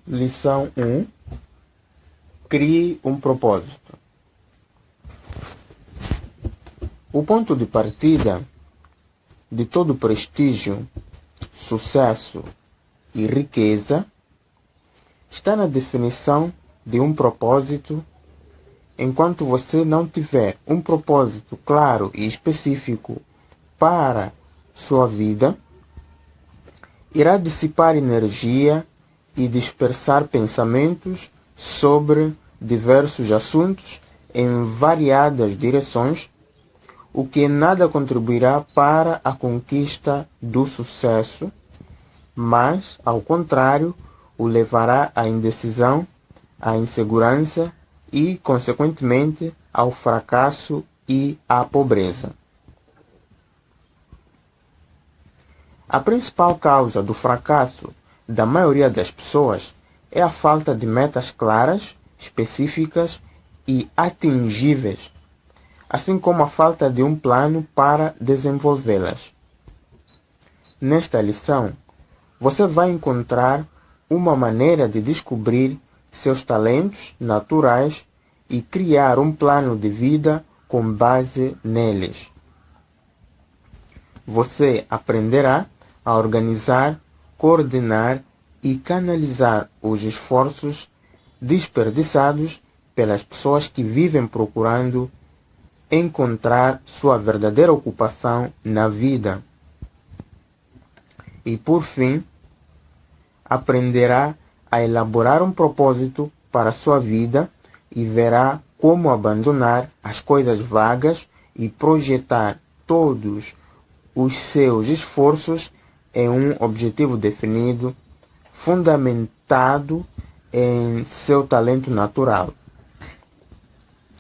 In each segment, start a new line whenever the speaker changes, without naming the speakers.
Lição 1. Crie um propósito. O ponto de partida de todo prestígio, sucesso e riqueza está na definição de um propósito. Enquanto você não tiver um propósito claro e específico para sua vida, irá dissipar energia e dispersar pensamentos sobre diversos assuntos em variadas direções, o que nada contribuirá para a conquista do sucesso, mas, ao contrário, o levará à indecisão, à insegurança e, consequentemente, ao fracasso e à pobreza. A principal causa do fracasso da maioria das pessoas é a falta de metas claras, específicas e atingíveis, assim como a falta de um plano para desenvolvê-las. Nesta lição, você vai encontrar uma maneira de descobrir seus talentos naturais e criar um plano de vida com base neles. Você aprenderá a organizar, coordenar e canalizar os esforços desperdiçados pelas pessoas que vivem procurando encontrar sua verdadeira ocupação na vida. E, por fim, aprenderá a elaborar um propósito para sua vida e verá como abandonar as coisas vagas e projetar todos os seus esforços em um objetivo definido, fundamentado em seu talento natural.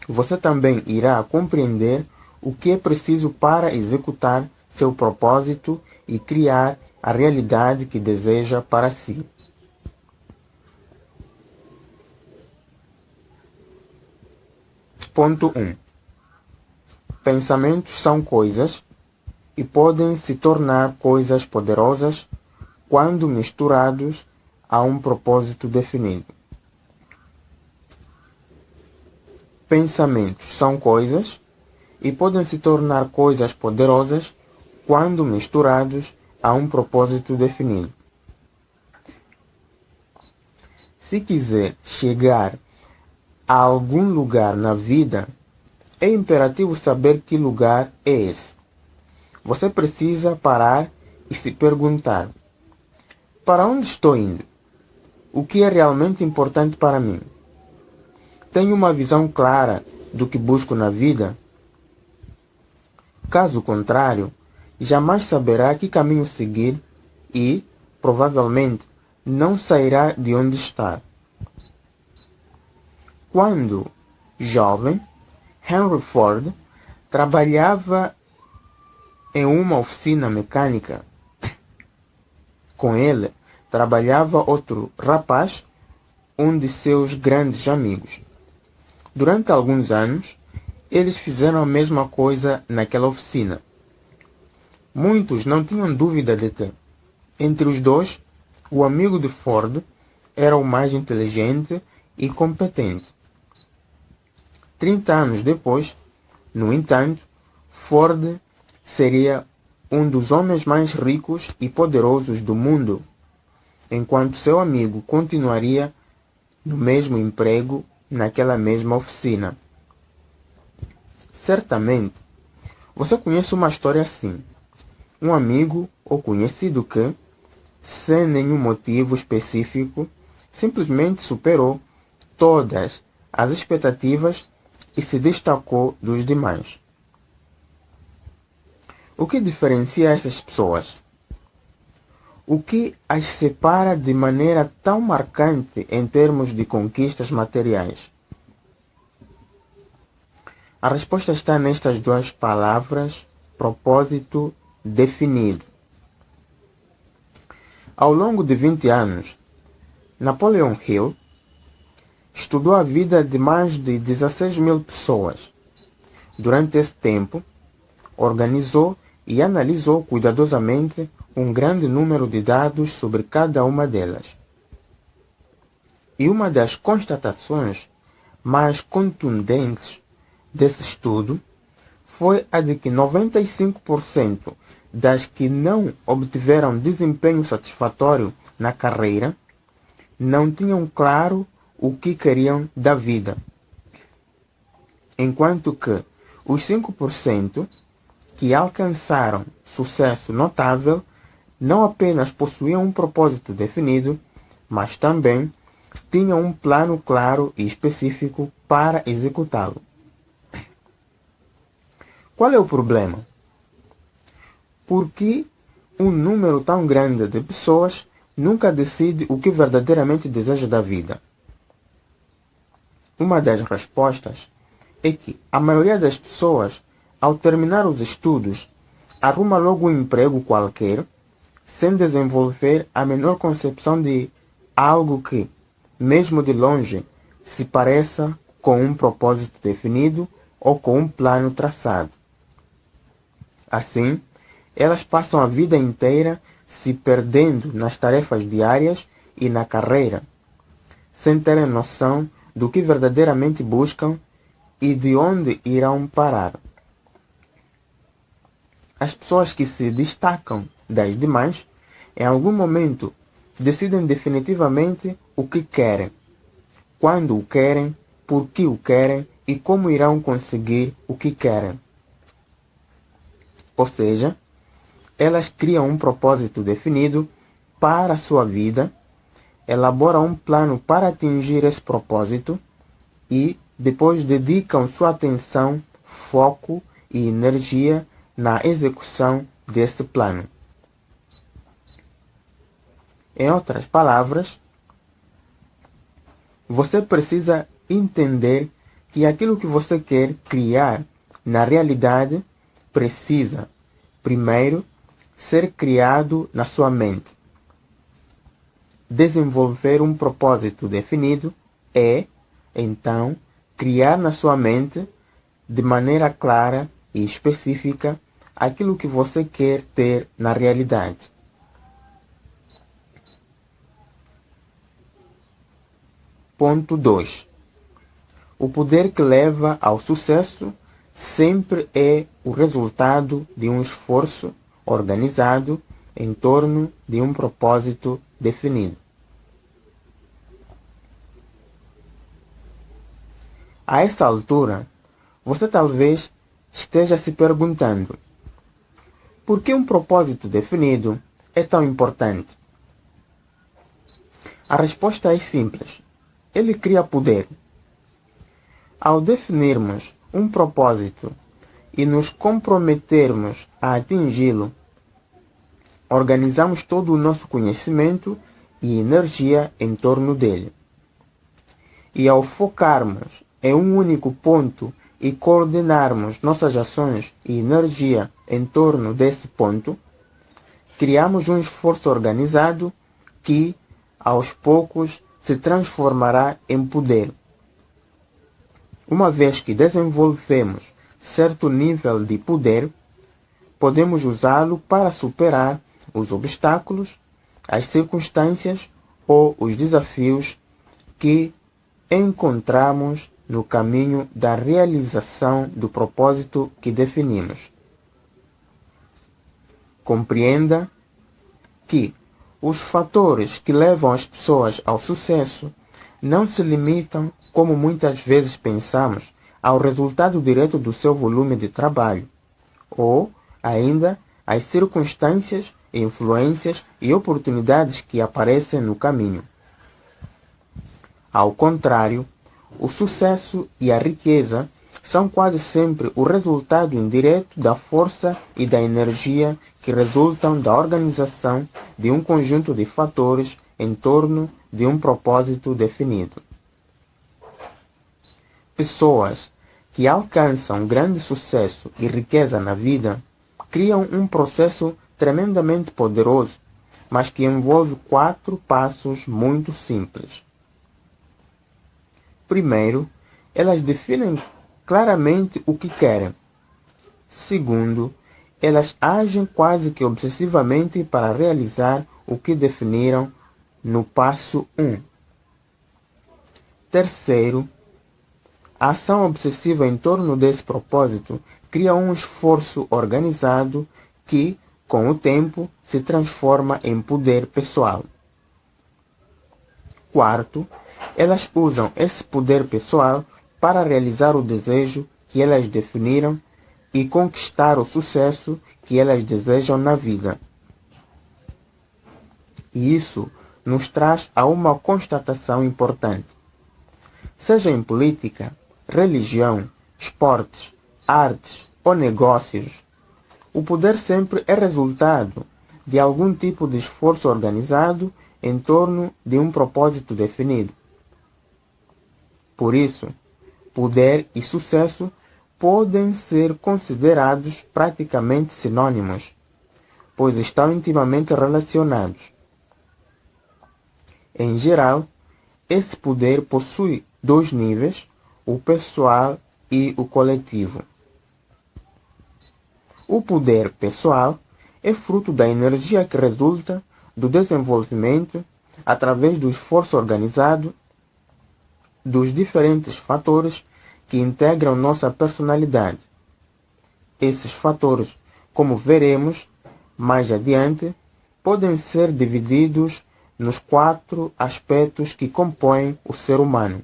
Você também irá compreender o que é preciso para executar seu propósito e criar a realidade que deseja para si. Ponto 1. Pensamentos são coisas e podem se tornar coisas poderosas quando misturados a um propósito definido. Pensamentos são coisas e podem se tornar coisas poderosas quando misturados a um propósito definido. Se quiser chegar a algum lugar na vida, é imperativo saber que lugar é esse. Você precisa parar e se perguntar: para onde estou indo? O que é realmente importante para mim? Tenho uma visão clara do que busco na vida? Caso contrário, jamais saberá que caminho seguir e, provavelmente, não sairá de onde está. Quando jovem, Henry Ford trabalhava em uma oficina mecânica. Com ele, trabalhava outro rapaz, um de seus grandes amigos. Durante alguns anos, eles fizeram a mesma coisa naquela oficina. Muitos não tinham dúvida de que, entre os dois, o amigo de Ford era o mais inteligente e competente. 30 anos depois, no entanto, Ford seria um dos homens mais ricos e poderosos do mundo, enquanto seu amigo continuaria no mesmo emprego naquela mesma oficina. Certamente, você conhece uma história assim. Um amigo ou conhecido que, sem nenhum motivo específico, simplesmente superou todas as expectativas e se destacou dos demais. O que diferencia essas pessoas? O que as separa de maneira tão marcante em termos de conquistas materiais? A resposta está nestas duas palavras: propósito definido. Ao longo de 20 anos, Napoleon Hill estudou a vida de mais de 16 mil pessoas. Durante esse tempo, organizou e analisou cuidadosamente um grande número de dados sobre cada uma delas. E uma das constatações mais contundentes desse estudo foi a de que 95% das que não obtiveram desempenho satisfatório na carreira não tinham claro o que queriam da vida, enquanto que os 5% que alcançaram sucesso notável não apenas possuíam um propósito definido, mas também tinham um plano claro e específico para executá-lo. Qual é o problema? Por que um número tão grande de pessoas nunca decide o que verdadeiramente deseja da vida? Uma das respostas é que a maioria das pessoas, ao terminar os estudos, arruma logo um emprego qualquer, sem desenvolver a menor concepção de algo que, mesmo de longe, se pareça com um propósito definido ou com um plano traçado. Assim, elas passam a vida inteira se perdendo nas tarefas diárias e na carreira, sem terem noção do que verdadeiramente buscam e de onde irão parar. As pessoas que se destacam das demais, em algum momento, decidem definitivamente o que querem, quando o querem, por que o querem e como irão conseguir o que querem. Ou seja, elas criam um propósito definido para a sua vida, elaboram um plano para atingir esse propósito e depois dedicam sua atenção, foco e energia na execução desse plano. Em outras palavras, você precisa entender que aquilo que você quer criar na realidade precisa, primeiro, ser criado na sua mente. Desenvolver um propósito definido é, então, criar na sua mente, de maneira clara e específica, aquilo que você quer ter na realidade. Ponto 2. O poder que leva ao sucesso sempre é o resultado de um esforço organizado em torno de um propósito definido. A essa altura, você talvez esteja se perguntando: por que um propósito definido é tão importante? A resposta é simples. Ele cria poder. Ao definirmos um propósito e nos comprometermos a atingi-lo, organizamos todo o nosso conhecimento e energia em torno dele. E ao focarmos em um único ponto e coordenarmos nossas ações e energia em torno desse ponto, criamos um esforço organizado que, aos poucos, se transformará em poder. Uma vez que desenvolvemos certo nível de poder, podemos usá-lo para superar os obstáculos, as circunstâncias ou os desafios que encontramos no caminho da realização do propósito que definimos. Compreenda que os fatores que levam as pessoas ao sucesso não se limitam, como muitas vezes pensamos, ao resultado direto do seu volume de trabalho, ou ainda às circunstâncias, influências e oportunidades que aparecem no caminho. Ao contrário, o sucesso e a riqueza são quase sempre o resultado indireto da força e da energia que resultam da organização de um conjunto de fatores em torno de um propósito definido. Pessoas que alcançam grande sucesso e riqueza na vida criam um processo tremendamente poderoso, mas que envolve 4 passos muito simples. Primeiro, elas definem claramente o que querem. Segundo, elas agem quase que obsessivamente para realizar o que definiram no passo 1. Terceiro, a ação obsessiva em torno desse propósito cria um esforço organizado que, com o tempo, se transforma em poder pessoal. Quarto, elas usam esse poder pessoal para realizar o desejo que elas definiram e conquistar o sucesso que elas desejam na vida. E isso nos traz a uma constatação importante. Seja em política, religião, esportes, artes ou negócios, o poder sempre é resultado de algum tipo de esforço organizado em torno de um propósito definido. Por isso, poder e sucesso podem ser considerados praticamente sinônimos, pois estão intimamente relacionados. Em geral, esse poder possui dois níveis, o pessoal e o coletivo. O poder pessoal é fruto da energia que resulta do desenvolvimento através do esforço organizado dos diferentes fatores que integram nossa personalidade. Esses fatores, como veremos mais adiante, podem ser divididos nos 4 aspectos que compõem o ser humano: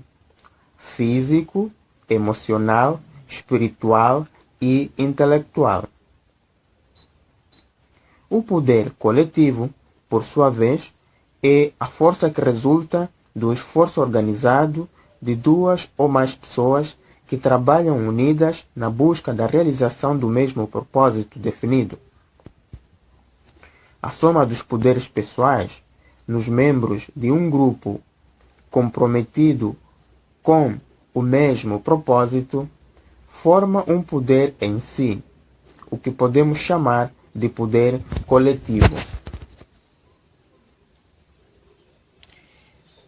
físico, emocional, espiritual e intelectual. O poder coletivo, por sua vez, é a força que resulta do esforço organizado de 2 ou mais pessoas que trabalham unidas na busca da realização do mesmo propósito definido. A soma dos poderes pessoais nos membros de um grupo comprometido com o mesmo propósito forma um poder em si, o que podemos chamar de poder coletivo.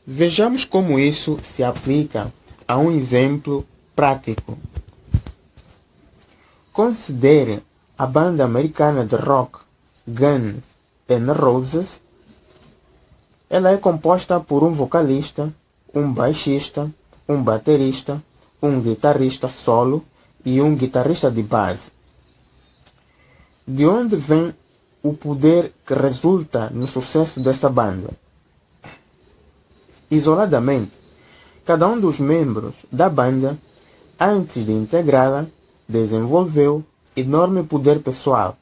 Vejamos como isso se aplica a um exemplo prático. Considere a banda americana de rock Guns N' Roses. Ela é composta por um vocalista, um baixista, um baterista, um guitarrista solo e um guitarrista de base. De onde vem o poder que resulta no sucesso dessa banda? Isoladamente, cada um dos membros da banda, antes de integrá-la, desenvolveu enorme poder pessoal.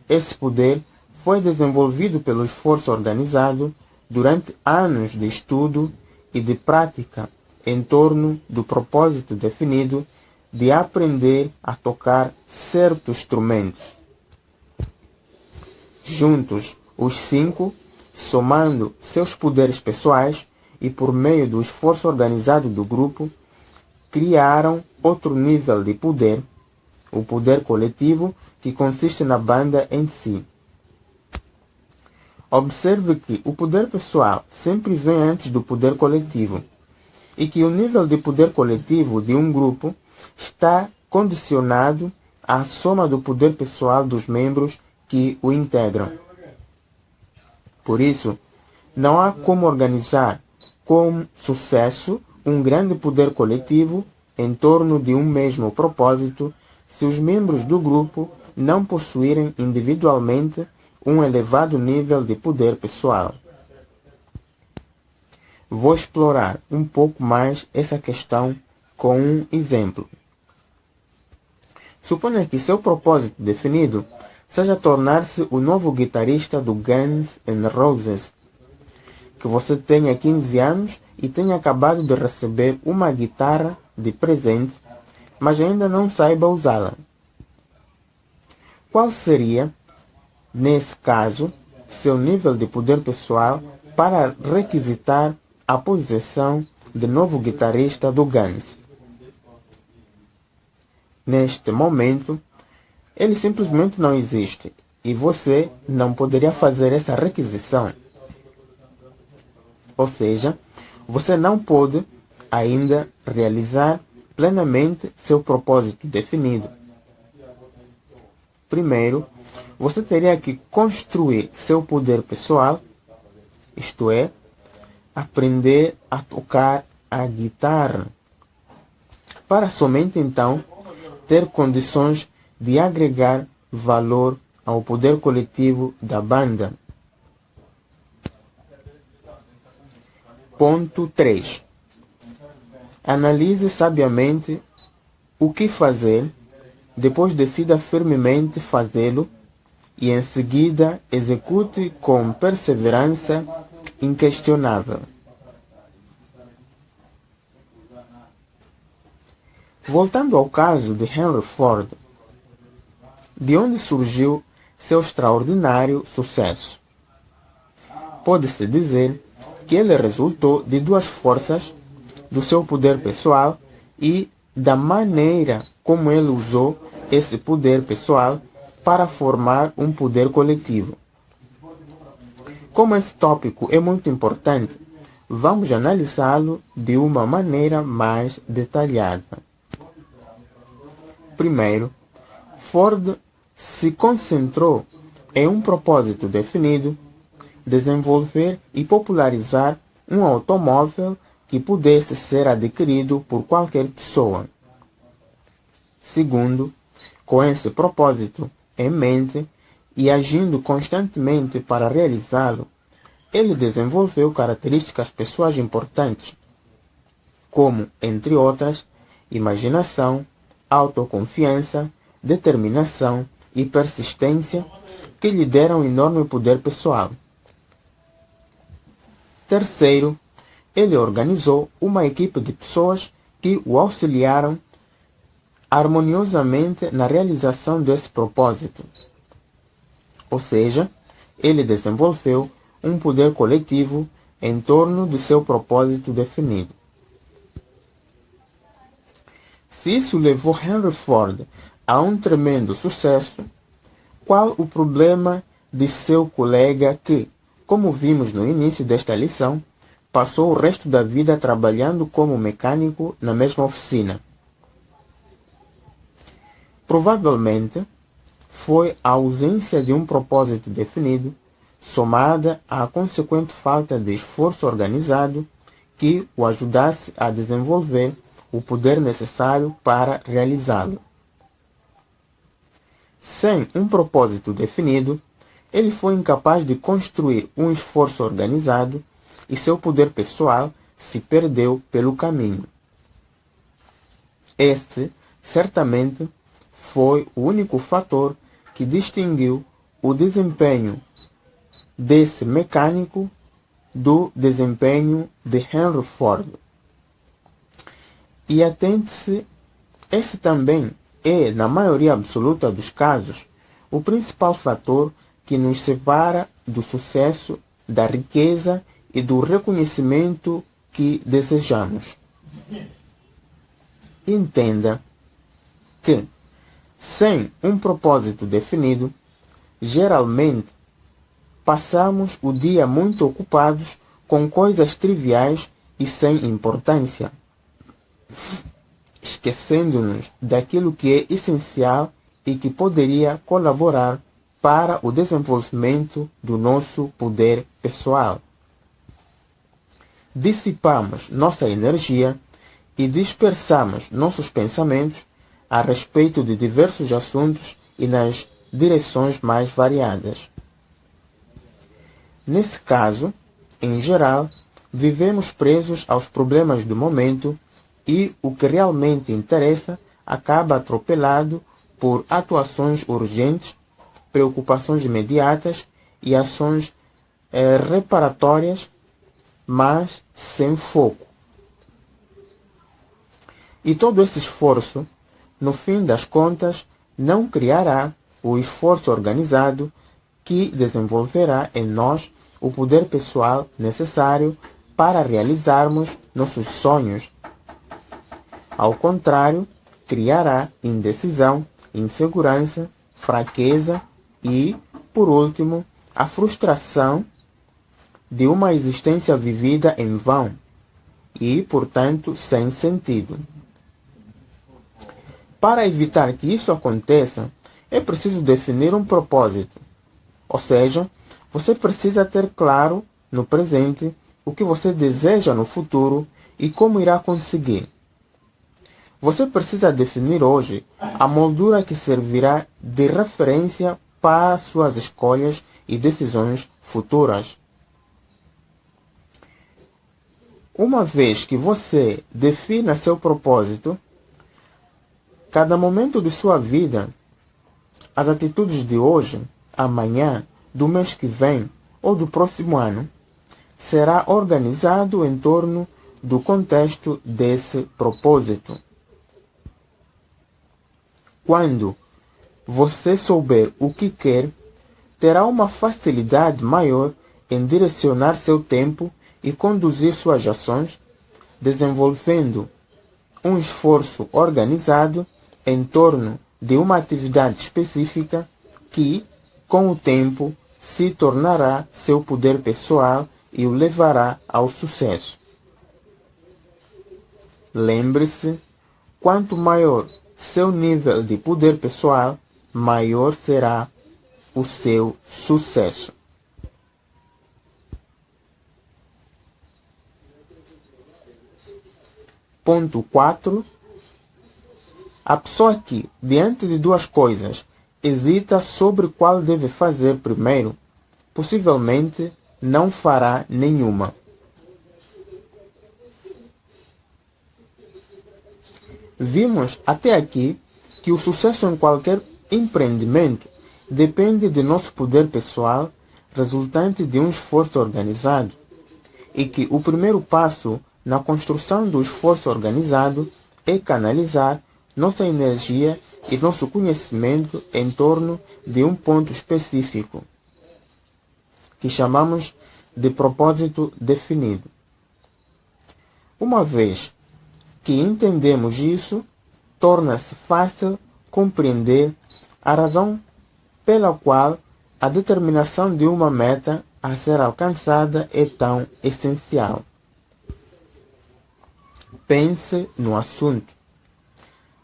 Esse poder foi desenvolvido pelo esforço organizado durante anos de estudo e de prática em torno do propósito definido de aprender a tocar certo instrumento. Juntos, os 5, somando seus poderes pessoais e por meio do esforço organizado do grupo, criaram outro nível de poder, o poder coletivo, que consiste na banda em si. Observe que o poder pessoal sempre vem antes do poder coletivo e que o nível de poder coletivo de um grupo está condicionado à soma do poder pessoal dos membros que o integram. Por isso, não há como organizar com sucesso um grande poder coletivo em torno de um mesmo propósito se os membros do grupo não possuírem individualmente um elevado nível de poder pessoal. Vou explorar um pouco mais essa questão com um exemplo. Suponha que seu propósito definido seja tornar-se o novo guitarrista do Guns N' Roses, que você tenha 15 anos e tenha acabado de receber uma guitarra de presente, mas ainda não saiba usá-la. Qual seria, nesse caso, seu nível de poder pessoal para requisitar a posição de novo guitarrista do Guns? Neste momento, ele simplesmente não existe e você não poderia fazer essa requisição. Ou seja, você não pode ainda realizar plenamente seu propósito definido. Primeiro, você teria que construir seu poder pessoal, isto é, aprender a tocar a guitarra, para somente então ter condições de agregar valor ao poder coletivo da banda. Ponto 3. Analise sabiamente o que fazer, depois decida firmemente fazê-lo e em seguida execute com perseverança inquestionável. Voltando ao caso de Henry Ford, de onde surgiu seu extraordinário sucesso? Pode-se dizer que ele resultou de duas forças, do seu poder pessoal e da maneira como ele usou esse poder pessoal para formar um poder coletivo. Como esse tópico é muito importante, vamos analisá-lo de uma maneira mais detalhada. Primeiro, Ford se concentrou em um propósito definido: desenvolver e popularizar um automóvel que pudesse ser adquirido por qualquer pessoa. Segundo, com esse propósito em mente e agindo constantemente para realizá-lo, ele desenvolveu características pessoais importantes, como, entre outras, imaginação, autoconfiança, determinação e persistência, que lhe deram enorme poder pessoal. Terceiro, ele organizou uma equipe de pessoas que o auxiliaram harmoniosamente na realização desse propósito. Ou seja, ele desenvolveu um poder coletivo em torno de seu propósito definido. Se isso levou Henry Ford a um tremendo sucesso, qual o problema de seu colega que, como vimos no início desta lição, passou o resto da vida trabalhando como mecânico na mesma oficina? Provavelmente foi a ausência de um propósito definido, somada à consequente falta de esforço organizado, que o ajudasse a desenvolver o poder necessário para realizá-lo. Sem um propósito definido, ele foi incapaz de construir um esforço organizado e seu poder pessoal se perdeu pelo caminho. Este, certamente, foi o único fator que distinguiu o desempenho desse mecânico do desempenho de Henry Ford. E atente-se, esse também é, na maioria absoluta dos casos, o principal fator que nos separa do sucesso, da riqueza e do reconhecimento que desejamos. Entenda que, sem um propósito definido, geralmente passamos o dia muito ocupados com coisas triviais e sem importância, esquecendo-nos daquilo que é essencial e que poderia colaborar para o desenvolvimento do nosso poder pessoal. Dissipamos nossa energia e dispersamos nossos pensamentos a respeito de diversos assuntos e nas direções mais variadas. Nesse caso, em geral, vivemos presos aos problemas do momento e o que realmente interessa acaba atropelado por atuações urgentes, preocupações imediatas e ações reparatórias, mas sem foco. E todo esse esforço, no fim das contas, não criará o esforço organizado que desenvolverá em nós o poder pessoal necessário para realizarmos nossos sonhos. Ao contrário, criará indecisão, insegurança, fraqueza e, por último, a frustração de uma existência vivida em vão e, portanto, sem sentido. Para evitar que isso aconteça, é preciso definir um propósito. Ou seja, você precisa ter claro no presente o que você deseja no futuro e como irá conseguir. Você precisa definir hoje a moldura que servirá de referência para suas escolhas e decisões futuras. Uma vez que você defina seu propósito, cada momento de sua vida, as atitudes de hoje, amanhã, do mês que vem ou do próximo ano, será organizado em torno do contexto desse propósito. Quando você souber o que quer, terá uma facilidade maior em direcionar seu tempo e conduzir suas ações, desenvolvendo um esforço organizado em torno de uma atividade específica que, com o tempo, se tornará seu poder pessoal e o levará ao sucesso. Lembre-se, quanto maior seu nível de poder pessoal, maior será o seu sucesso. Ponto 4. A pessoa que, diante de duas coisas, hesita sobre qual deve fazer primeiro, possivelmente não fará nenhuma. Vimos até aqui que o sucesso em qualquer empreendimento depende de nosso poder pessoal, resultante de um esforço organizado, e que o primeiro passo na construção do esforço organizado é canalizar nossa energia e nosso conhecimento em torno de um ponto específico, que chamamos de propósito definido. Uma vez que entendemos isso, torna-se fácil compreender a razão pela qual a determinação de uma meta a ser alcançada é tão essencial. Pense no assunto.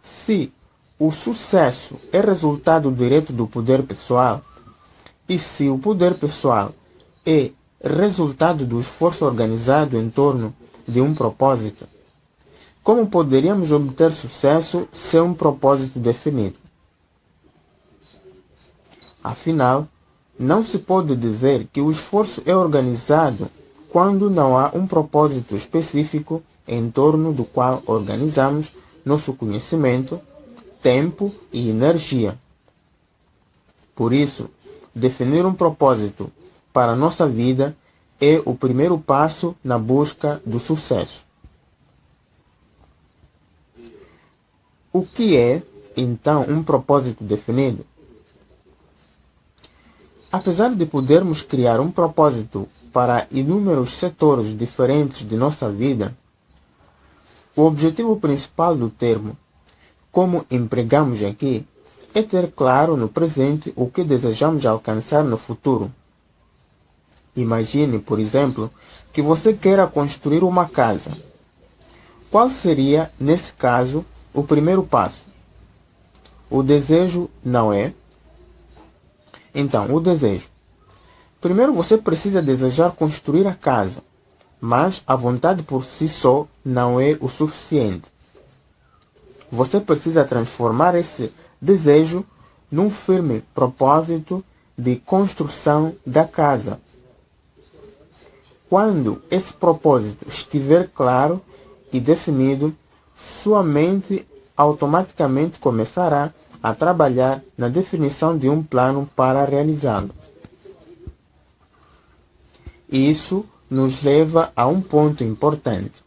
Se o sucesso é resultado direto do poder pessoal, e se o poder pessoal é resultado do esforço organizado em torno de um propósito, como poderíamos obter sucesso sem um propósito definido? Afinal, não se pode dizer que o esforço é organizado quando não há um propósito específico em torno do qual organizamos nosso conhecimento, tempo e energia. Por isso, definir um propósito para a nossa vida é o primeiro passo na busca do sucesso. O que é, então, um propósito definido? Apesar de podermos criar um propósito para inúmeros setores diferentes de nossa vida, o objetivo principal do termo, como empregamos aqui, é ter claro no presente o que desejamos alcançar no futuro. Imagine, por exemplo, que você queira construir uma casa. Qual seria, nesse caso, o primeiro passo? O desejo, não é? Então, o desejo. Primeiro você precisa desejar construir a casa, mas a vontade por si só não é o suficiente. Você precisa transformar esse desejo num firme propósito de construção da casa. Quando esse propósito estiver claro e definido, sua mente automaticamente começará a trabalhar na definição de um plano para realizá-lo. Isso nos leva a um ponto importante.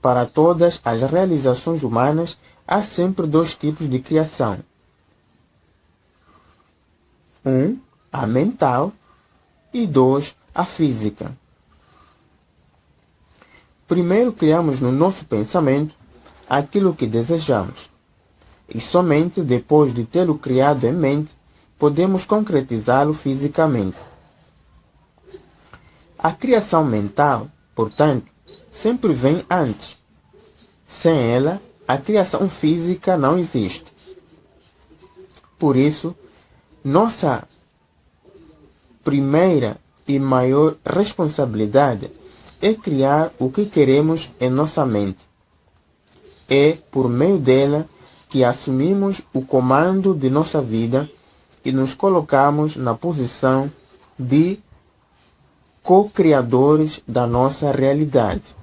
Para todas as realizações humanas, há sempre dois tipos de criação. Um, a mental, e dois, a física. Primeiro criamos no nosso pensamento aquilo que desejamos, e somente depois de tê-lo criado em mente, podemos concretizá-lo fisicamente. A criação mental, portanto, sempre vem antes. Sem ela, a criação física não existe. Por isso, nossa primeira e maior responsabilidade é criar o que queremos em nossa mente. É por meio dela que assumimos o comando de nossa vida e nos colocamos na posição de co-criadores da nossa realidade.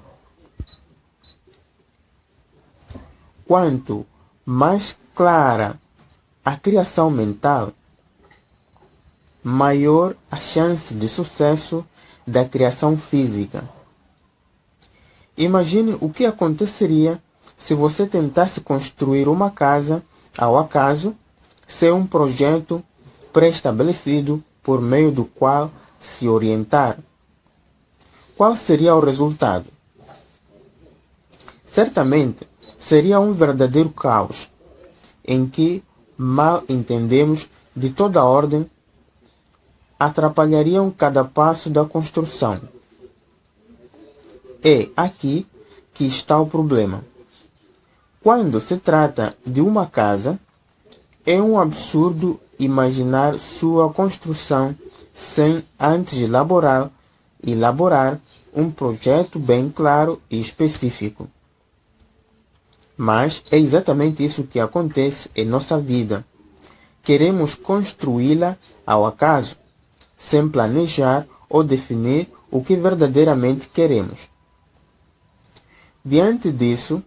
Quanto mais clara a criação mental, maior a chance de sucesso da criação física. Imagine o que aconteceria se você tentasse construir uma casa ao acaso, sem um projeto pré-estabelecido por meio do qual se orientar. Qual seria o resultado? Certamente seria um verdadeiro caos, em que mal entendemos de toda ordem atrapalhariam cada passo da construção. É aqui que está o problema. Quando se trata de uma casa, é um absurdo imaginar sua construção sem antes elaborar um projeto bem claro e específico. Mas é exatamente isso que acontece em nossa vida. Queremos construí-la ao acaso, sem planejar ou definir o que verdadeiramente queremos. Diante disso,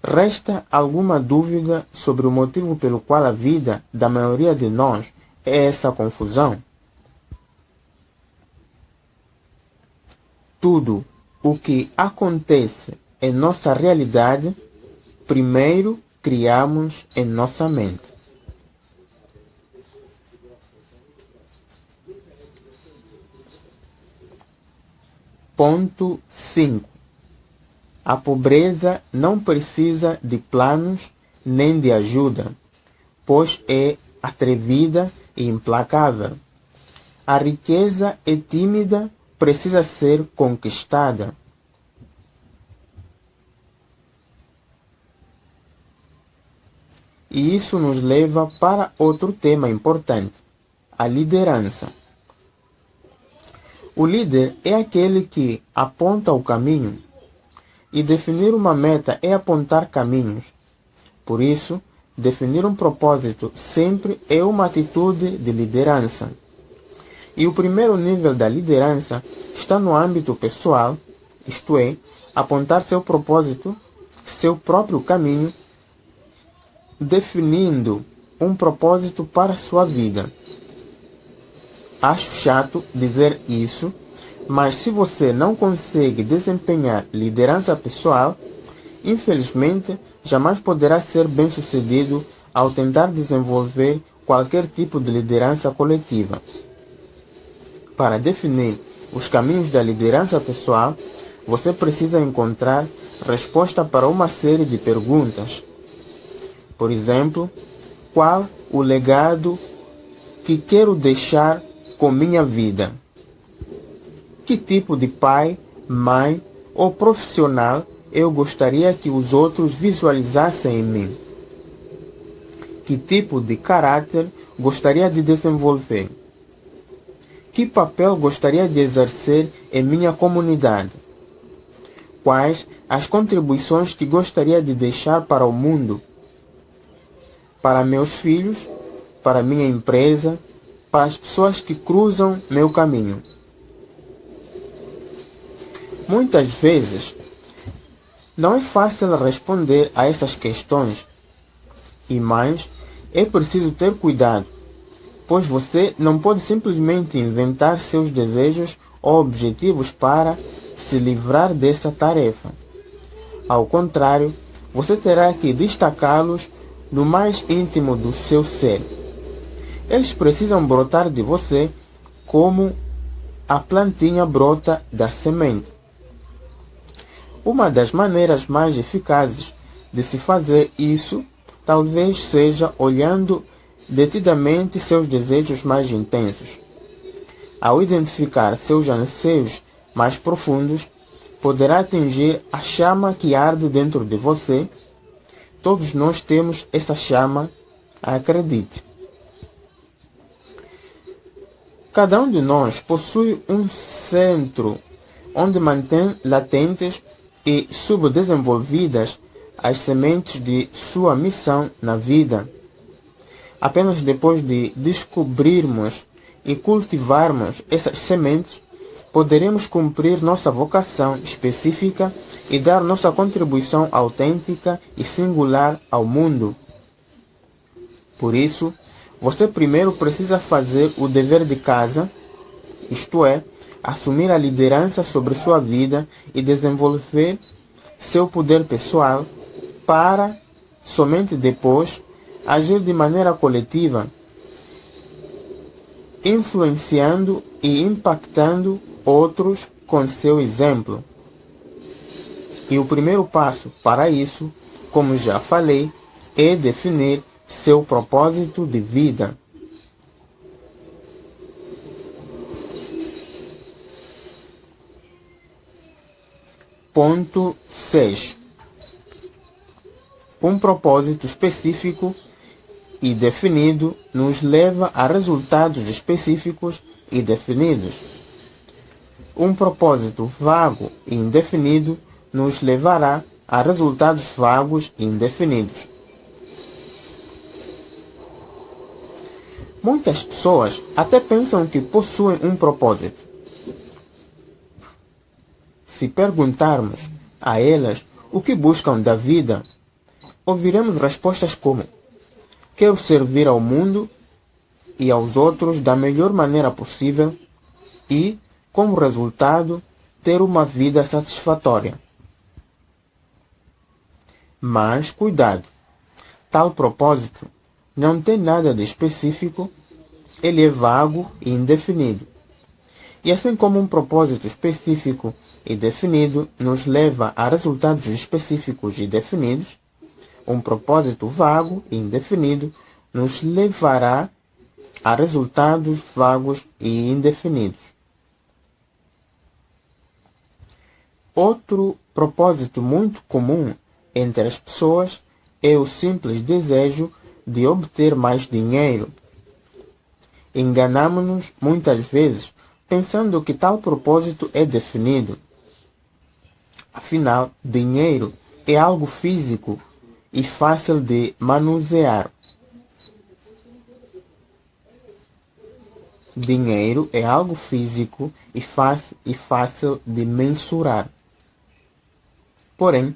resta alguma dúvida sobre o motivo pelo qual a vida da maioria de nós é essa confusão? Tudo o que acontece em nossa realidade, primeiro criamos em nossa mente. Ponto 5. A pobreza não precisa de planos nem de ajuda, pois é atrevida e implacável. A riqueza é tímida, precisa ser conquistada. E isso nos leva para outro tema importante, a liderança. O líder é aquele que aponta o caminho, e definir uma meta é apontar caminhos. Por isso, definir um propósito sempre é uma atitude de liderança. E o primeiro nível da liderança está no âmbito pessoal, isto é, apontar seu propósito, seu próprio caminho, definindo um propósito para a sua vida. Acho chato dizer isso, mas se você não consegue desempenhar liderança pessoal, infelizmente jamais poderá ser bem-sucedido ao tentar desenvolver qualquer tipo de liderança coletiva. Para definir os caminhos da liderança pessoal, você precisa encontrar resposta para uma série de perguntas. Por exemplo, qual o legado que quero deixar com minha vida? Que tipo de pai, mãe ou profissional eu gostaria que os outros visualizassem em mim? Que tipo de caráter gostaria de desenvolver? Que papel gostaria de exercer em minha comunidade? Quais as contribuições que gostaria de deixar para o mundo? Para meus filhos, para minha empresa, para as pessoas que cruzam meu caminho. Muitas vezes, não é fácil responder a essas questões, e mais, é preciso ter cuidado, pois você não pode simplesmente inventar seus desejos ou objetivos para se livrar dessa tarefa. Ao contrário, você terá que destacá-los no mais íntimo do seu ser. Eles precisam brotar de você como a plantinha brota da semente. Uma das maneiras mais eficazes de se fazer isso talvez seja olhando detidamente seus desejos mais intensos. Ao identificar seus anseios mais profundos, poderá atingir a chama que arde dentro de você. Todos nós temos essa chama, acredite. Cada um de nós possui um centro onde mantém latentes e subdesenvolvidas as sementes de sua missão na vida. Apenas depois de descobrirmos e cultivarmos essas sementes, poderemos cumprir nossa vocação específica e dar nossa contribuição autêntica e singular ao mundo. Por isso, você primeiro precisa fazer o dever de casa, isto é, assumir a liderança sobre sua vida e desenvolver seu poder pessoal para, somente depois, agir de maneira coletiva, influenciando e impactando outros com seu exemplo. E o primeiro passo para isso, como já falei, é definir seu propósito de vida. Ponto 6. Um propósito específico e definido nos leva a resultados específicos e definidos. Um propósito vago e indefinido nos levará a resultados vagos e indefinidos. Muitas pessoas até pensam que possuem um propósito. Se perguntarmos a elas o que buscam da vida, ouviremos respostas como: quero servir ao mundo e aos outros da melhor maneira possível e, como resultado, ter uma vida satisfatória. Mas cuidado! Tal propósito não tem nada de específico, ele é vago e indefinido. E assim como um propósito específico e definido nos leva a resultados específicos e definidos, um propósito vago e indefinido nos levará a resultados vagos e indefinidos. Outro propósito muito comum entre as pessoas é o simples desejo de obter mais dinheiro. Enganamos-nos muitas vezes pensando que tal propósito é definido. Afinal, dinheiro é algo físico e fácil de manusear. Dinheiro é algo físico e fácil de mensurar. Porém,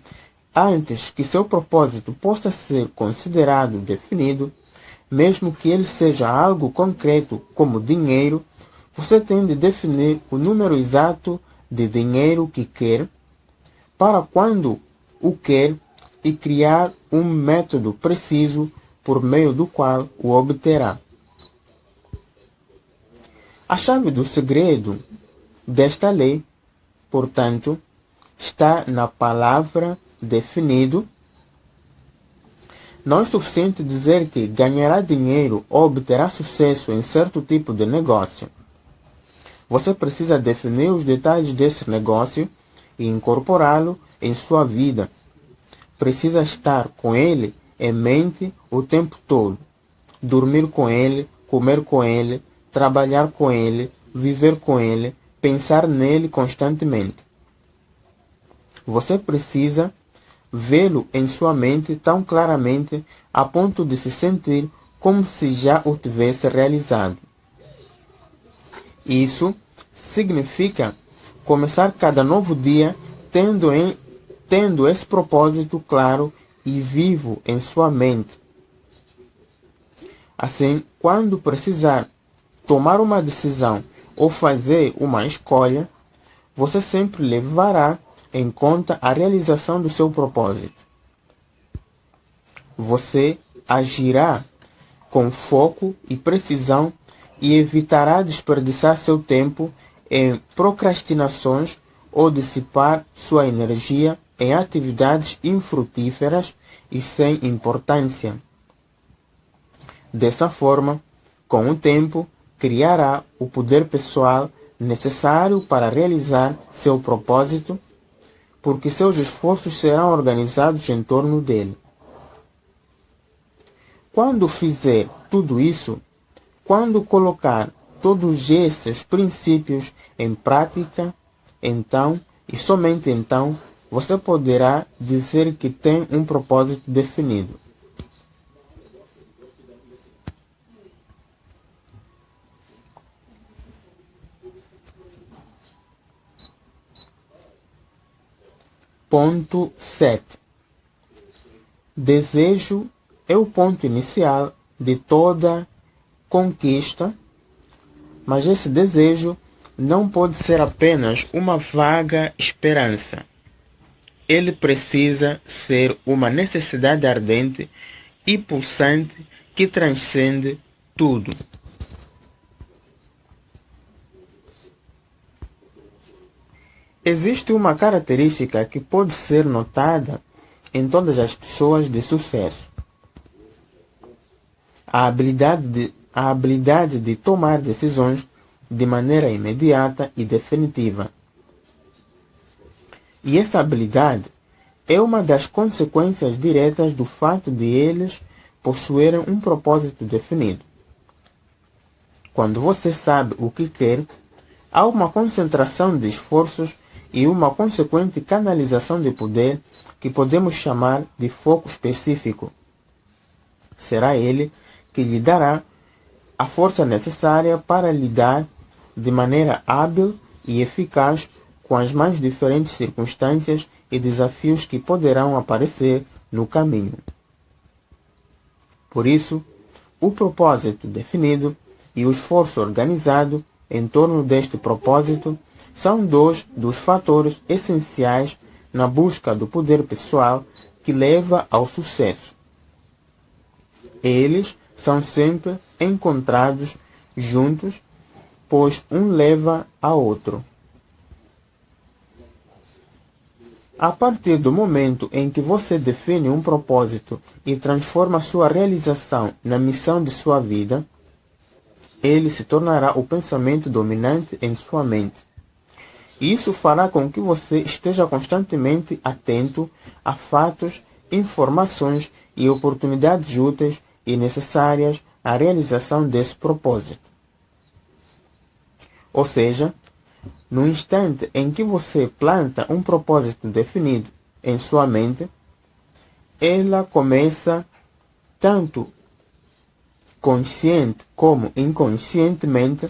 antes que seu propósito possa ser considerado definido, mesmo que ele seja algo concreto como dinheiro, você tem de definir o número exato de dinheiro que quer, para quando o quer e criar um método preciso por meio do qual o obterá. A chave do segredo desta lei, portanto, está na palavra definido. Não é suficiente dizer que ganhará dinheiro ou obterá sucesso em certo tipo de negócio. Você precisa definir os detalhes desse negócio e incorporá-lo em sua vida. Precisa estar com ele em mente o tempo todo. Dormir com ele, comer com ele, trabalhar com ele, viver com ele, pensar nele constantemente. Você precisa vê-lo em sua mente tão claramente a ponto de se sentir como se já o tivesse realizado. Isso significa começar cada novo dia tendo esse propósito claro e vivo em sua mente. Assim, quando precisar tomar uma decisão ou fazer uma escolha, você sempre levará em conta a realização do seu propósito. Você agirá com foco e precisão e evitará desperdiçar seu tempo em procrastinações ou dissipar sua energia em atividades infrutíferas e sem importância. Dessa forma, com o tempo, criará o poder pessoal necessário para realizar seu propósito, porque seus esforços serão organizados em torno dele. Quando fizer tudo isso, quando colocar todos esses princípios em prática, então, e somente então, você poderá dizer que tem um propósito definido. Ponto 7. Desejo é o ponto inicial de toda conquista, mas esse desejo não pode ser apenas uma vaga esperança. Ele precisa ser uma necessidade ardente e pulsante que transcende tudo. Existe uma característica que pode ser notada em todas as pessoas de sucesso: a habilidade de tomar decisões de maneira imediata e definitiva. E essa habilidade é uma das consequências diretas do fato de eles possuírem um propósito definido. Quando você sabe o que quer, há uma concentração de esforços e uma consequente canalização de poder que podemos chamar de foco específico. Será ele que lhe dará a força necessária para lidar de maneira hábil e eficaz com as mais diferentes circunstâncias e desafios que poderão aparecer no caminho. Por isso, o propósito definido e o esforço organizado em torno deste propósito são dois dos fatores essenciais na busca do poder pessoal que leva ao sucesso. Eles são sempre encontrados juntos, pois um leva ao outro. A partir do momento em que você define um propósito e transforma sua realização na missão de sua vida, ele se tornará o pensamento dominante em sua mente. E isso fará com que você esteja constantemente atento a fatos, informações e oportunidades úteis e necessárias à realização desse propósito. Ou seja, no instante em que você planta um propósito definido em sua mente, ela começa, tanto consciente como inconscientemente,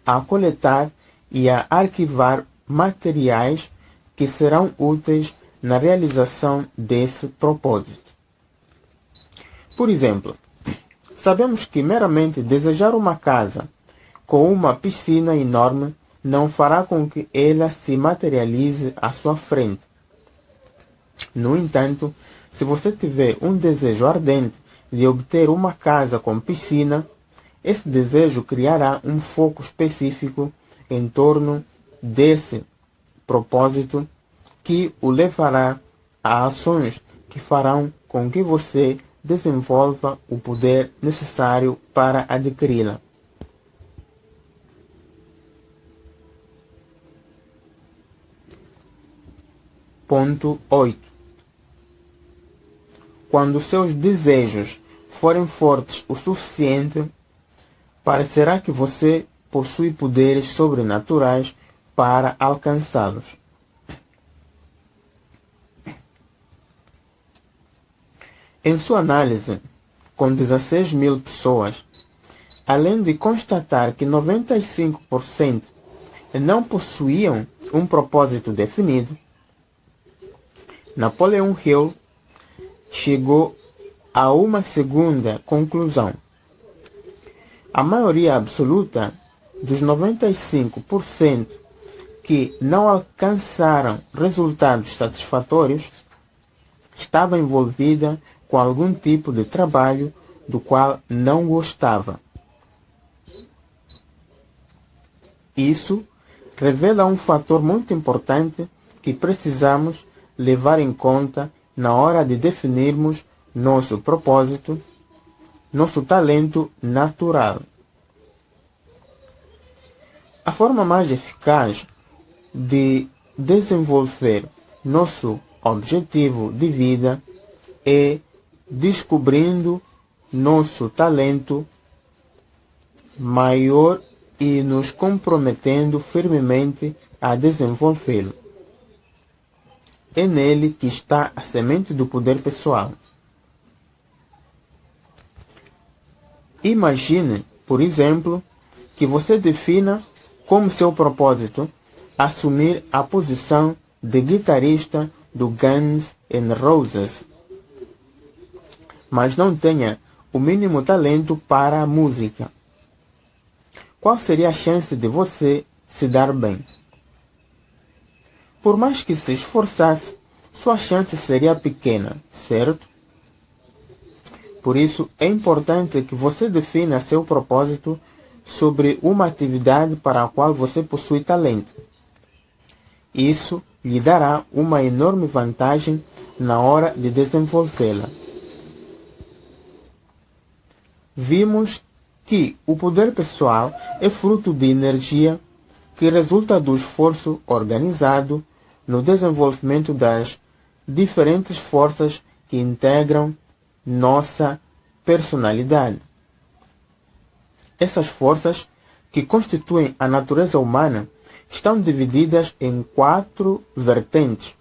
a coletar e a arquivar materiais que serão úteis na realização desse propósito. Por exemplo, sabemos que meramente desejar uma casa com uma piscina enorme não fará com que ela se materialize à sua frente. No entanto, se você tiver um desejo ardente de obter uma casa com piscina, esse desejo criará um foco específico em torno desse propósito que o levará a ações que farão com que você desenvolva o poder necessário para adquiri-la. Ponto 8. Quando seus desejos forem fortes o suficiente, parecerá que você possui poderes sobrenaturais para alcançá-los. Em sua análise, com 16.000 pessoas, além de constatar que 95% não possuíam um propósito definido, Napoleon Hill chegou a uma segunda conclusão. A maioria absoluta dos 95% que não alcançaram resultados satisfatórios estava envolvida com algum tipo de trabalho do qual não gostava. Isso revela um fator muito importante que precisamos levar em conta na hora de definirmos nosso propósito, nosso talento natural. A forma mais eficaz de desenvolver nosso objetivo de vida é descobrindo nosso talento maior e nos comprometendo firmemente a desenvolvê-lo. É nele que está a semente do poder pessoal. Imagine, por exemplo, que você defina como seu propósito assumir a posição de guitarrista do Guns N' Roses, mas não tenha o mínimo talento para a música. Qual seria a chance de você se dar bem? Por mais que se esforçasse, sua chance seria pequena, certo? Por isso, é importante que você defina seu propósito sobre uma atividade para a qual você possui talento. Isso lhe dará uma enorme vantagem na hora de desenvolvê-la. Vimos que o poder pessoal é fruto de energia que resulta do esforço organizado no desenvolvimento das diferentes forças que integram nossa personalidade. Essas forças, que constituem a natureza humana, estão divididas em 4 vertentes.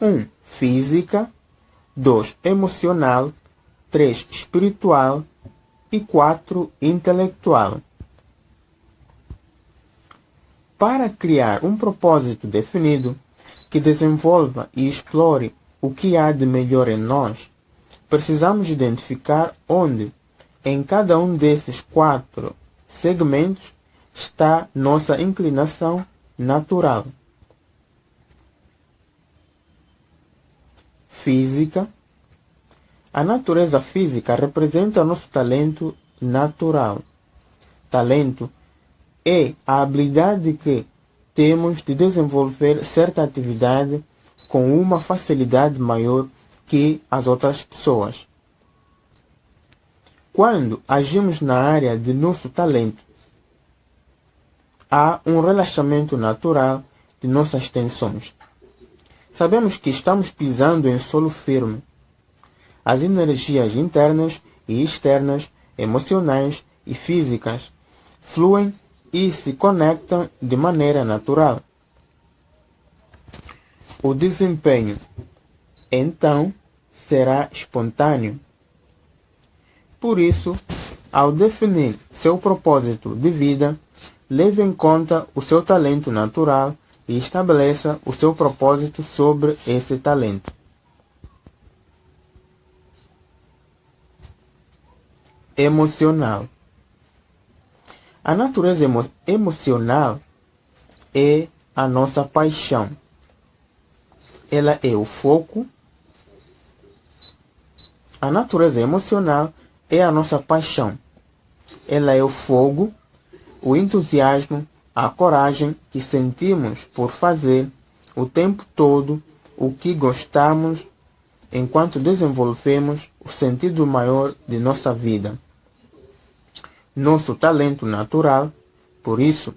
1. Física. 2. Emocional. 3. Espiritual. E 4. Intelectual. Para criar um propósito definido, que desenvolva e explore o que há de melhor em nós, precisamos identificar onde, em cada um desses 4 segmentos, está nossa inclinação natural. Física. A natureza física representa nosso talento natural. Talento é a habilidade que temos de desenvolver certa atividade com uma facilidade maior que as outras pessoas. Quando agimos na área de nosso talento, há um relaxamento natural de nossas tensões. Sabemos que estamos pisando em solo firme. As energias internas e externas, emocionais e físicas, fluem e se conectam de maneira natural. O desempenho, então, será espontâneo. Por isso, ao definir seu propósito de vida, leve em conta o seu talento natural e estabeleça o seu propósito sobre esse talento. Emocional. A natureza emocional é a nossa paixão. Ela é o foco. A natureza emocional é a nossa paixão. Ela é o fogo, o entusiasmo, a coragem que sentimos por fazer o tempo todo o que gostamos, enquanto desenvolvemos o sentido maior de nossa vida. Nosso talento natural, por isso,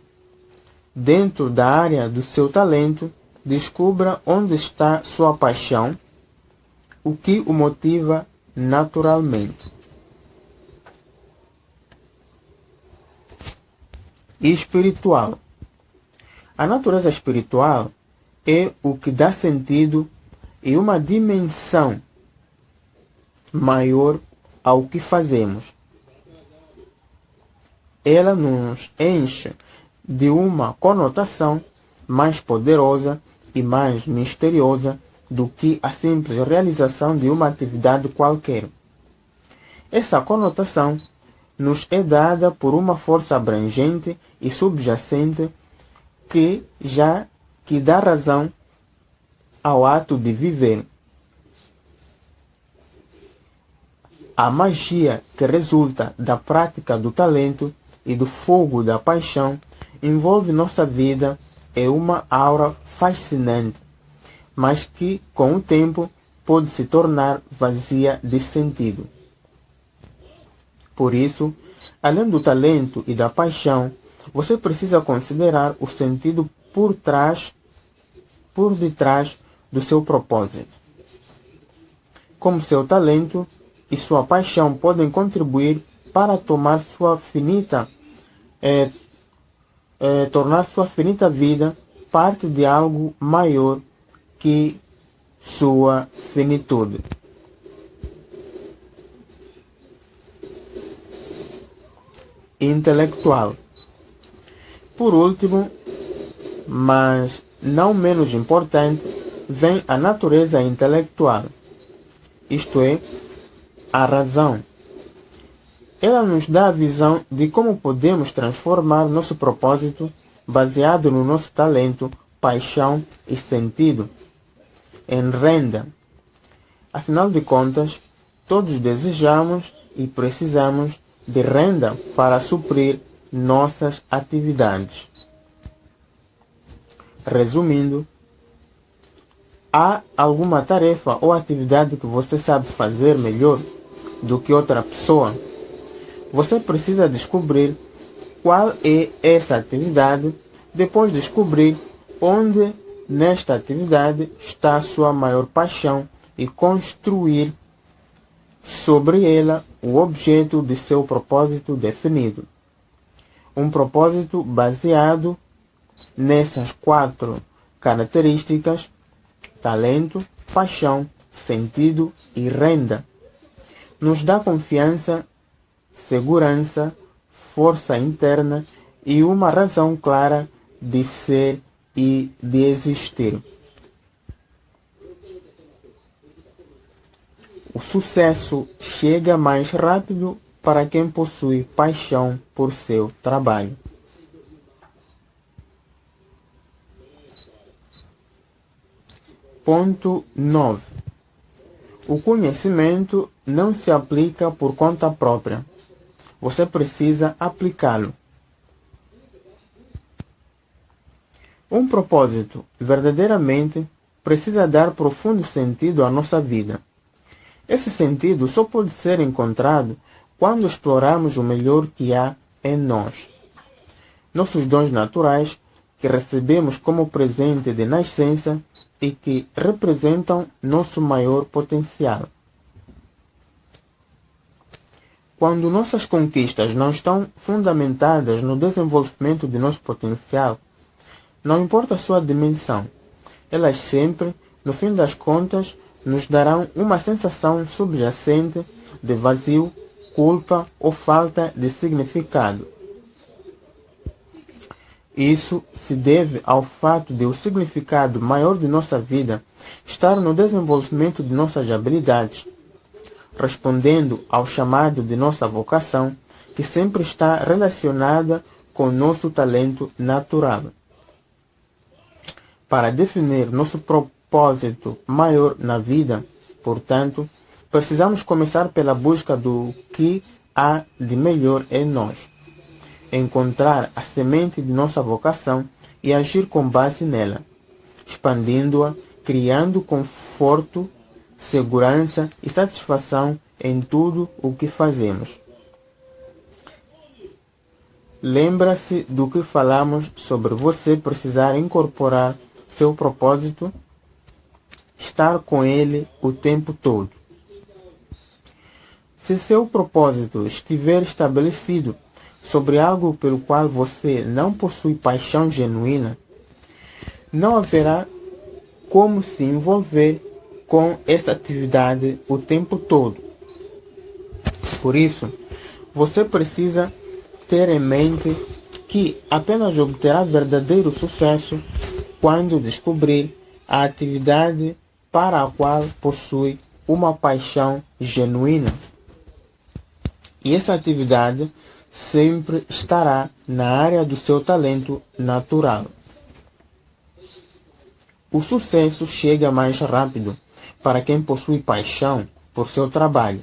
dentro da área do seu talento, descubra onde está sua paixão, o que o motiva naturalmente. Espiritual. A natureza espiritual é o que dá sentido e uma dimensão maior ao que fazemos. Ela nos enche de uma conotação mais poderosa e mais misteriosa do que a simples realização de uma atividade qualquer. Essa conotação nos é dada por uma força abrangente e subjacente que dá razão ao ato de viver. A magia que resulta da prática do talento e do fogo da paixão envolve nossa vida em uma aura fascinante, mas que, com o tempo, pode se tornar vazia de sentido. Por isso, além do talento e da paixão, você precisa considerar o sentido por detrás do seu propósito. Como seu talento e sua paixão podem contribuir para tomar sua finita tornar sua finita vida parte de algo maior que sua finitude. Intelectual. Por último, mas não menos importante, vem a natureza intelectual, isto é, a razão. Ela nos dá a visão de como podemos transformar nosso propósito, baseado no nosso talento, paixão e sentido, em renda. Afinal de contas, todos desejamos e precisamos de renda para suprir nossas atividades. Resumindo, há alguma tarefa ou atividade que você sabe fazer melhor do que outra pessoa? Você precisa descobrir qual é essa atividade, depois descobrir onde nesta atividade está a sua maior paixão e construir sobre ela o objeto de seu propósito definido. Um propósito baseado nessas 4 características: talento, paixão, sentido e renda. Nos dá confiança, segurança, força interna e uma razão clara de ser e de existir. O sucesso chega mais rápido para quem possui paixão por seu trabalho. Ponto 9. O conhecimento não se aplica por conta própria. Você precisa aplicá-lo. Um propósito verdadeiramente precisa dar profundo sentido à nossa vida. Esse sentido só pode ser encontrado quando explorarmos o melhor que há em nós. Nossos dons naturais, que recebemos como presente de nascença e que representam nosso maior potencial. Quando nossas conquistas não estão fundamentadas no desenvolvimento de nosso potencial, não importa a sua dimensão, elas sempre, no fim das contas, nos darão uma sensação subjacente de vazio, culpa ou falta de significado. Isso se deve ao fato de o significado maior de nossa vida estar no desenvolvimento de nossas habilidades, respondendo ao chamado de nossa vocação, que sempre está relacionada com nosso talento natural. Para definir nosso propósito maior na vida, portanto, precisamos começar pela busca do que há de melhor em nós, encontrar a semente de nossa vocação e agir com base nela, expandindo-a, criando conforto, segurança e satisfação em tudo o que fazemos. Lembra-se do que falamos sobre você precisar incorporar seu propósito, estar com ele o tempo todo. Se seu propósito estiver estabelecido sobre algo pelo qual você não possui paixão genuína, não haverá como se envolver com essa atividade o tempo todo. Por isso, você precisa ter em mente que apenas obterá verdadeiro sucesso quando descobrir a atividade para a qual possui uma paixão genuína. E essa atividade sempre estará na área do seu talento natural. O sucesso chega mais rápido para quem possui paixão por seu trabalho.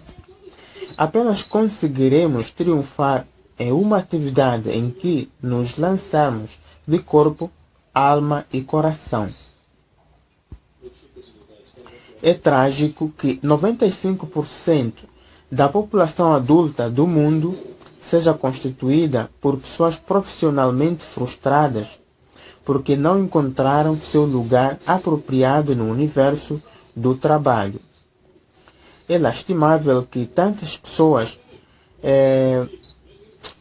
Apenas conseguiremos triunfar em uma atividade em que nos lançarmos de corpo, alma e coração. É trágico que 95% da população adulta do mundo seja constituída por pessoas profissionalmente frustradas porque não encontraram seu lugar apropriado no universo do trabalho. É lastimável que tantas pessoas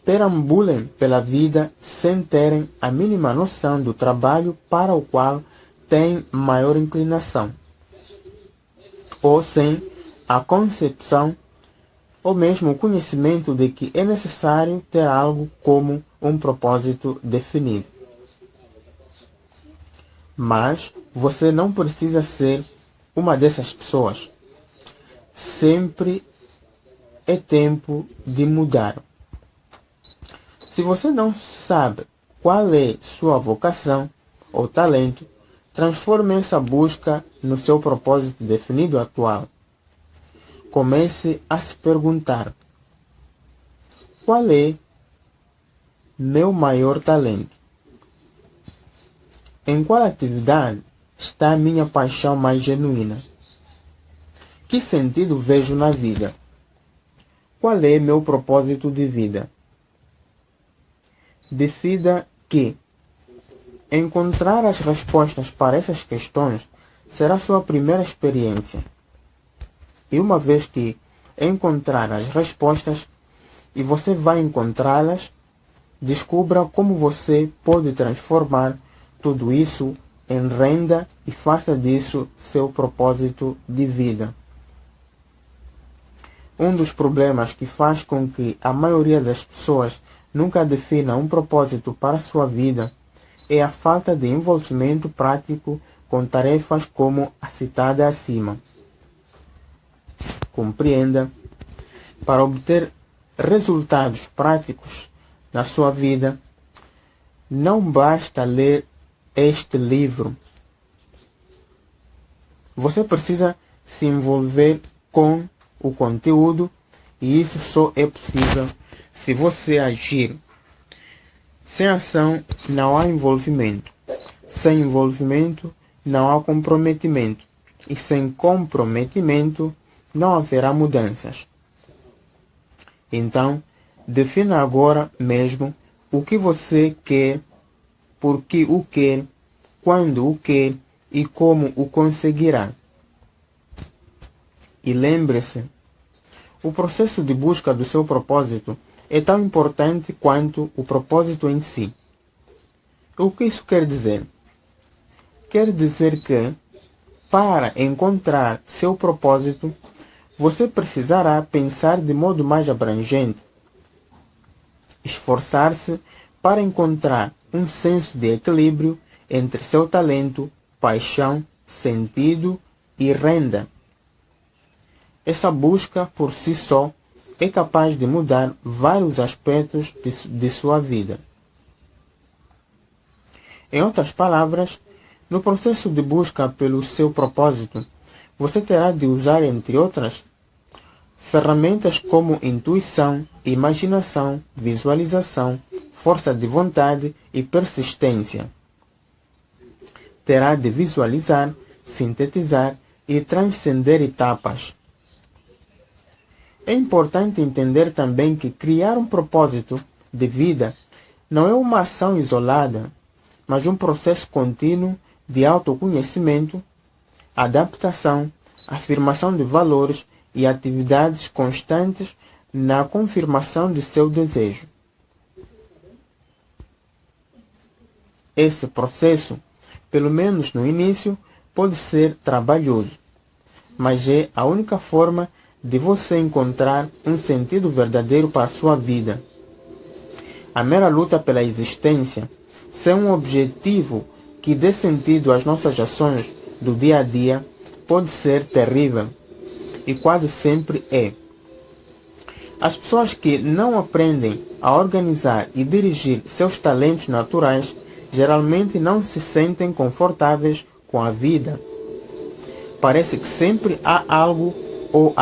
perambulem pela vida sem terem a mínima noção do trabalho para o qual têm maior inclinação, ou sem a concepção ou mesmo o conhecimento de que é necessário ter algo como um propósito definido. Mas você não precisa ser uma dessas pessoas. Sempre é tempo de mudar. Se você não sabe qual é sua vocação ou talento, transforme essa busca no seu propósito definido atual. Comece a se perguntar: qual é meu maior talento? Em qual atividade está a minha paixão mais genuína? Que sentido vejo na vida? Qual é meu propósito de vida? Decida que encontrar as respostas para essas questões será sua primeira experiência. E uma vez que encontrar as respostas, e você vai encontrá-las, descubra como você pode transformar tudo isso em renda e faça disso seu propósito de vida. Um dos problemas que faz com que a maioria das pessoas nunca defina um propósito para sua vida é a falta de envolvimento prático com tarefas como a citada acima. Compreenda, para obter resultados práticos na sua vida, não basta ler este livro. Você precisa se envolver com o conteúdo, e isso só é possível se você agir. Sem ação não há envolvimento. Sem envolvimento não há comprometimento. E sem comprometimento não haverá mudanças. Então, defina agora mesmo o que você quer, por que o quer, quando o quer e como o conseguirá. E lembre-se, o processo de busca do seu propósito é tão importante quanto o propósito em si. O que isso quer dizer? Quer dizer que, para encontrar seu propósito, você precisará pensar de modo mais abrangente, esforçar-se para encontrar um senso de equilíbrio entre seu talento, paixão, sentido e renda. Essa busca por si só é capaz de mudar vários aspectos de sua vida. Em outras palavras, no processo de busca pelo seu propósito, você terá de usar, entre outras, ferramentas como intuição, imaginação, visualização, força de vontade e persistência. Terá de visualizar, sintetizar e transcender etapas. É importante entender também que criar um propósito de vida não é uma ação isolada, mas um processo contínuo de autoconhecimento, adaptação, afirmação de valores e atividades constantes na confirmação de seu desejo. Esse processo, pelo menos no início, pode ser trabalhoso, mas é a única forma de você encontrar um sentido verdadeiro para a sua vida. A mera luta pela existência, sem um objetivo que dê sentido às nossas ações do dia a dia, pode ser terrível, e quase sempre é. As pessoas que não aprendem a organizar e dirigir seus talentos naturais geralmente não se sentem confortáveis com a vida. Parece que sempre há algo ou